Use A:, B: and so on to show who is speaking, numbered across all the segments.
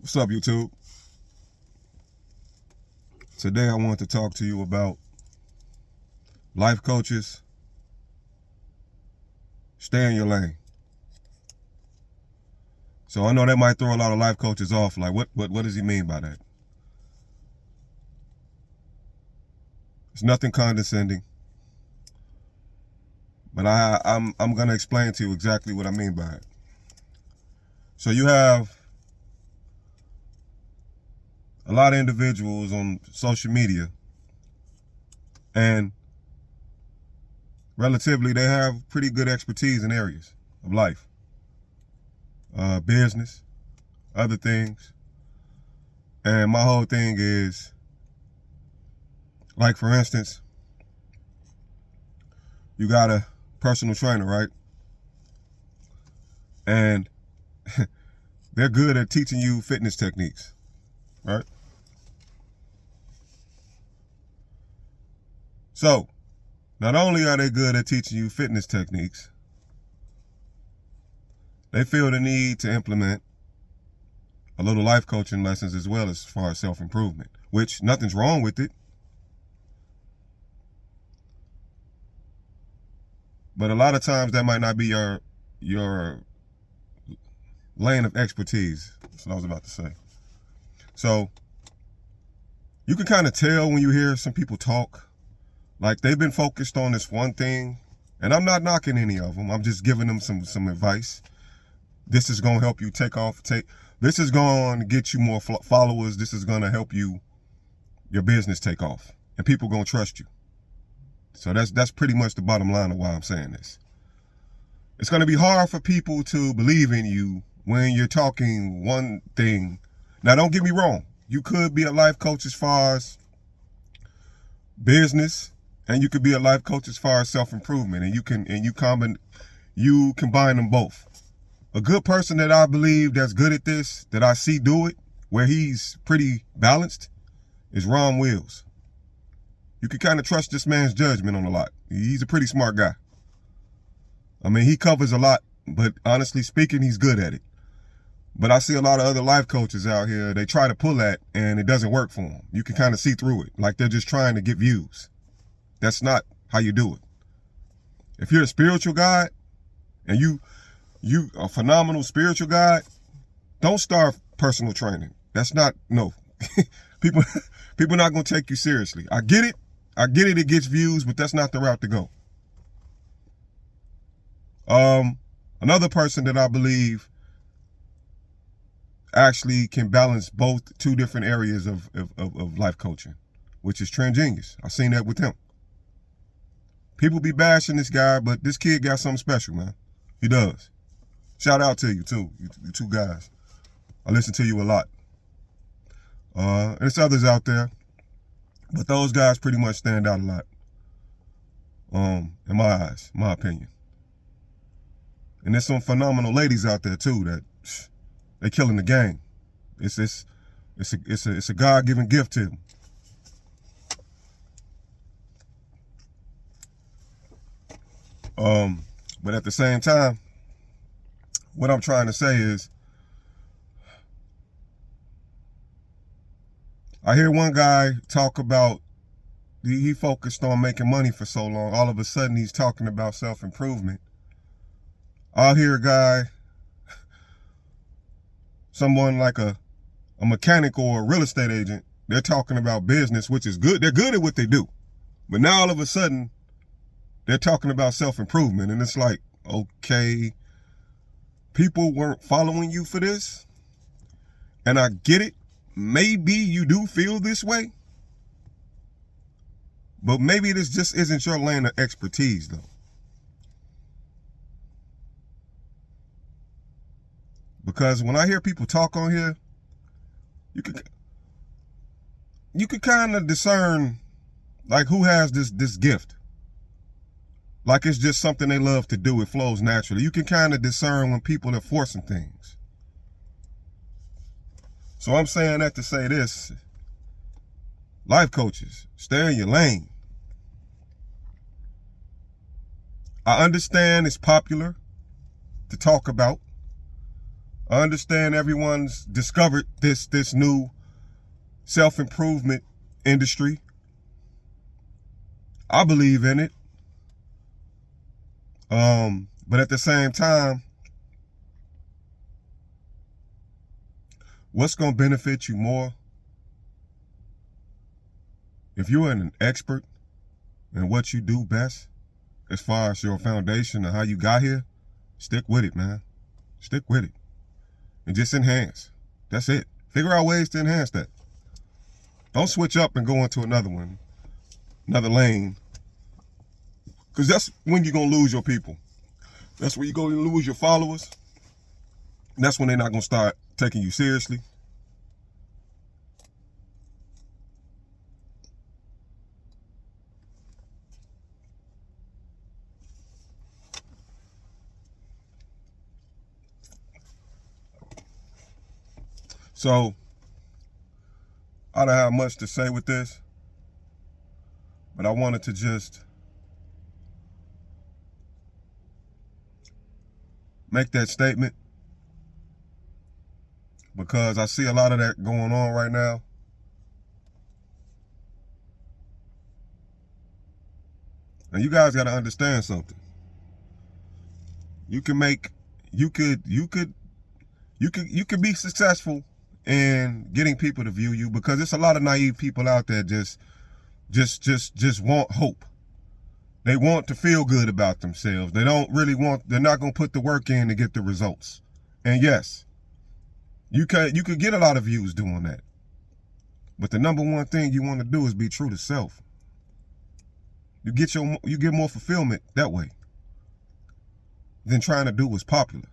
A: What's up, YouTube? Today I want to talk to you about life coaches. Stay in your lane. So I know that might throw a lot of life coaches off. Like, what does he mean by that? It's nothing condescending, but I'm gonna explain to you exactly what I mean by it. So you have a lot of individuals on social media, and relatively they have pretty good expertise in areas of life, business, other things. And my whole thing is, like, for instance, you got a personal trainer, right? And they're good at teaching you fitness techniques, right? So, not only are they good at teaching you fitness techniques, they feel the need to implement a little life coaching lessons as well, as far as self-improvement, which nothing's wrong with it. But a lot of times that might not be your lane of expertise. That's what I was about to say. So you can kind of tell when you hear some people talk, like they've been focused on this one thing. And I'm not knocking any of them. I'm just giving them some advice. This is going to help you this is going to get you more followers. This is going to help your business take off, and people going to trust you. So that's pretty much the bottom line of why I'm saying this. It's going to be hard for people to believe in you when you're talking one thing. Now, don't get me wrong. You could be a life coach as far as business, and you could be a life coach as far as self-improvement, and you combine them both. A good person that I believe that's good at this, that I see do it, where he's pretty balanced, is Ron Wills. You can kind of trust this man's judgment on a lot. He's a pretty smart guy. I mean, he covers a lot, but honestly speaking, he's good at it. But I see a lot of other life coaches out here, they try to pull that, and it doesn't work for them. You can kind of see through it, like they're just trying to get views. That's not how you do it. If you're a spiritual guy, and you a phenomenal spiritual guy, don't start personal training. That's not, no. People not going to take you seriously. I get it. It gets views, but that's not the route to go. Another person that I believe actually can balance both two different areas of life coaching, which is Trent Genius. I've seen that with him. People be bashing this guy, but this kid got something special, man. He does. Shout out to you, too. You two guys. I listen to you a lot. And there's others out there, but those guys pretty much stand out a lot. In my eyes, my opinion. And there's some phenomenal ladies out there too that they killing the game. It's a God-given gift to them. But at the same time, what I'm trying to say is, I hear one guy talk about, he focused on making money for so long, all of a sudden he's talking about self-improvement. I'll hear a guy, someone like a mechanic or a real estate agent, they're talking about business, which is good. They're good at what they do. But now all of a sudden, they're talking about self-improvement. And it's like, okay, people weren't following you for this. And I get it. Maybe you do feel this way. But maybe this just isn't your lane of expertise, though. Because when I hear people talk on here, you could kind of discern, like, who has this gift. Like it's just something they love to do. It flows naturally. You can kind of discern when people are forcing things. So I'm saying that to say this. Life coaches, stay in your lane. I understand it's popular to talk about. I understand everyone's discovered this new self-improvement industry. I believe in it. But at the same time, what's going to benefit you more? If you're an expert in what you do best, as far as your foundation and how you got here, stick with it, man. Stick with it. And just enhance. That's it. Figure out ways to enhance that. Don't switch up and go into another one, another lane. Because that's when you're going to lose your people. That's when you're going to lose your followers. And that's when they're not going to start taking you seriously. So, I don't have much to say with this, but I wanted to just make that statement because I see a lot of that going on right now. And you guys got to understand something. You could be successful in getting people to view you because there's a lot of naive people out there just want hope. They want to feel good about themselves. They're not going to put the work in to get the results. And yes, you could get a lot of views doing that. But the number one thing you want to do is be true to self. You get more fulfillment that way than trying to do what's popular.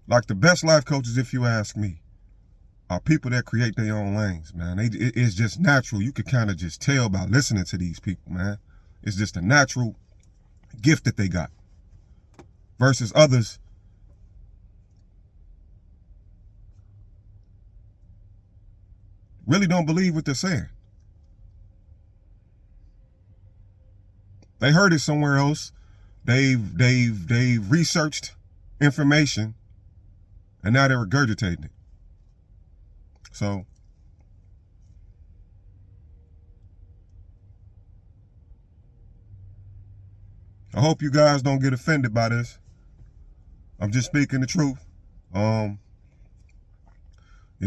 A: Like the best life coaches, if you ask me, are people that create their own lanes, man. It's just natural. You could kind of just tell by listening to these people, man. It's just a natural gift that they got. Versus others really don't believe what they're saying. They heard it somewhere else. They've researched information, and now they're regurgitating it. So, I hope you guys don't get offended by this. I'm just speaking the truth. It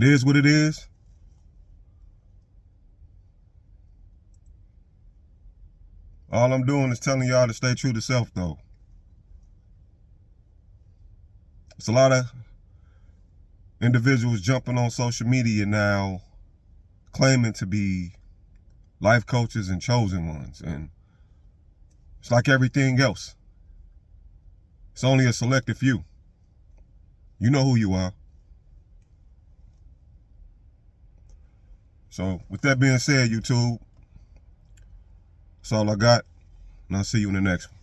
A: is what it is. All I'm doing is telling y'all to stay true to self, though. It's a lot of individuals jumping on social media now claiming to be life coaches and chosen ones. And it's like everything else. It's only a selective few. You know who you are. So with that being said, YouTube, that's all I got. And I'll see you in the next one.